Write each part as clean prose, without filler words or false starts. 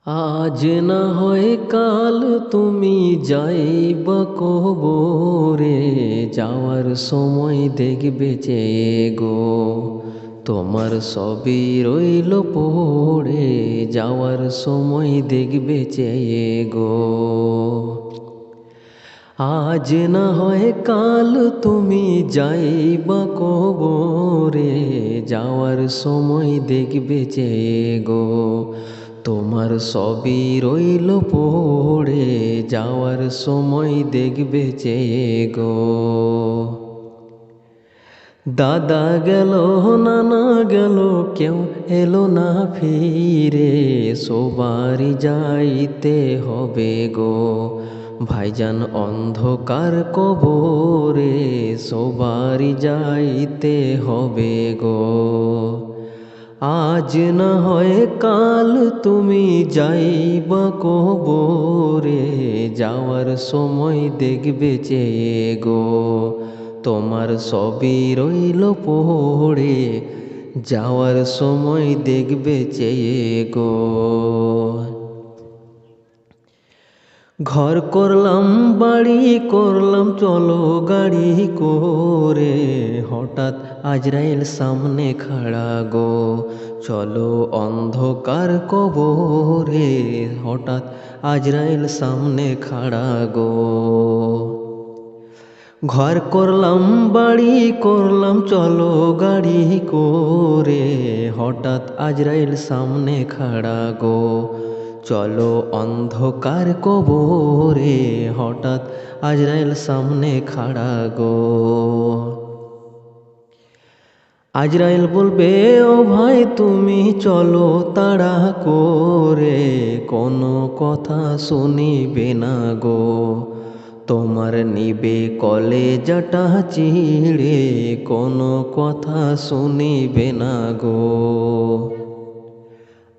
আজ না হয় কাল তুমি যাইবা কবরে, যাওয়ার সময় দেখবে চেয়ে গো তোমার সবই রইল পড়ে, যাওয়ার সময় দেখবে চেয়ে গো। আজ না হয় কাল তুমি যাইবা কবরে, যাওয়ার সময় দেখবে চেয়ে গো তোমার সবই রইল পড়ে, যাওয়ার সময় দেখবে চেয়ে গো। দাদা গেল নানা গেল কেউ এলো না ফিরে, সবারই যাইতে হবে গো ভাইজান অন্ধকার কবরে, সবারই যাইতে হবে গো। আজ না হয় কাল তুমি যাইবা কবরে, যাওয়ার সময় দেখবে চেয়ে গো তোমার সবই রইল পড়ে, যাওয়ার সময় দেখবে চেয়ে গো। ঘর করলাম বাড়ি করলাম চলো গাড়ি করে, হঠাৎ আজরাইল সামনে খাড়া গো চলো অন্ধকার কবরে, হঠাৎ আজরাইল সামনে খাড়া গো। ঘর করলাম বাড়ি করলাম চলো গাড়ি করে, হঠাৎ আজরাইল সামনে খাড়া গো চলো অন্ধকার কবরে, হঠাৎ আজরাইল সামনে খাড়া গো। আজরাইল বলবে ও ভাই তুমি চলো তাড়া করে, কোনো কথা শুনিবে না গো তোমার নিবে কলেজাটা চিড়ে, কোনো কথা শুনিবে না গো।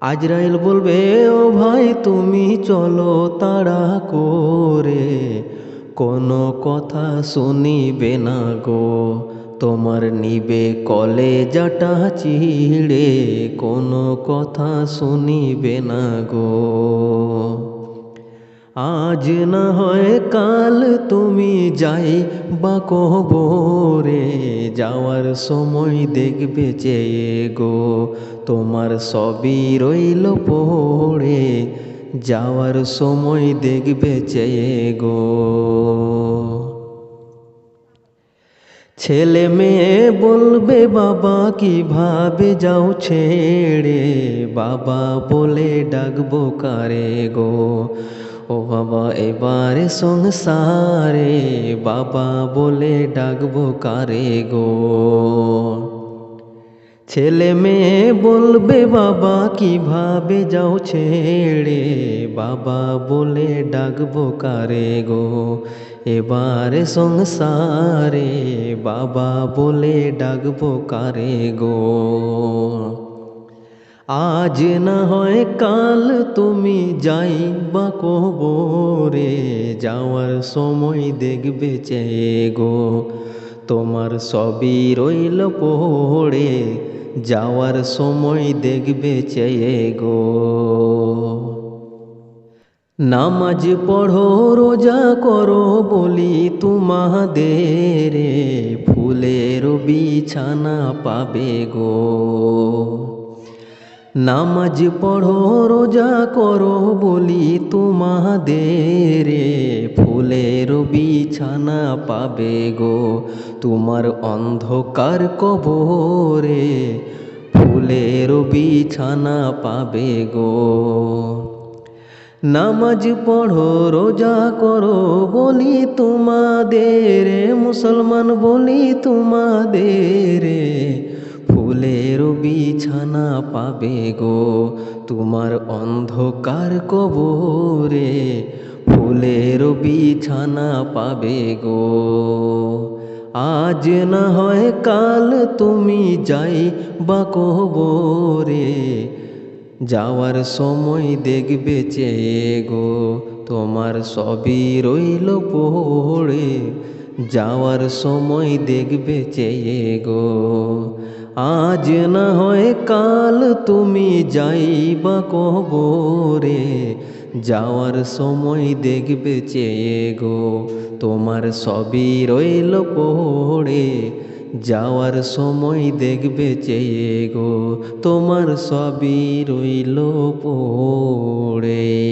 আজরাইল বলবে ও ভাই তুমি চলো তাড়া করে, কোনো কথা শুনিবে না গো তোমার নিবে কলেজাটা চিড়ে, কোনো কথা শুনিবে না গো। আজ না হয় কাল তুমি যাইবা কবরে, যাওয়ার সময় দেখবে চেয়ে গো তোমার সবই রইল পড়ে, যাওয়ার সময় দেখবে চেয়ে গো। ছেলে মেয়ে বলবে বাবা কিভাবে যাও ছেড়ে, বাবা বলে ডাকবো কারে গো ও বাবা এবারে সংসারে, বাবা বলে ডাকবো কারে গো। ছেলে মেয়ে বলবে বাবা কিভাবে যাও ছেড়ে, বাবা বলে ডাকবো কারে গো এবারে সংসারে, বাবা বলে ডাকবো কারে গো। আজ না হয় কাল তুমি যাইবা কবরে, যাওয়ার সময় দেখবে চেয়ে গো তোমার সবই রইল পড়ে, যাওয়ার সময় দেখবে চেয়ে গো। নামাজ পড়ো রোজা করো বলি তোমাদের, ফুলের বিছানা পাবে গো। নামাজ পড়ো রোজা করো বলি তোমাদের, ফুলের বিছানা পাবে গো তোমার অন্ধকার কবরে, ফুলের বিছানা পাবে গো। নামাজ পড়ো রোজা করো বলি তোমাদের, মুসলমান বলি তোমাদের, ফুলের বিছানা পাবে গো তোমার অন্ধকার কবরে, ফুলের বিছানা পাবে গো। আজ না হয় কাল তুমি যাইবা কবরে, যাওয়ার সময় দেখবে চেয়ে গো তোমার সবই রইল পড়ে, যাওয়ার সময় দেখবে চেয়ে গো। আজ না হয় কাল তুমি যাইবা কবরে, যাওয়ার সময় দেখবে চেয়ে গো তোমার সবই রইল পড়ে, যাওয়ার সময় দেখবে চেয়ে গো তোমার সবই রইল পড়ে।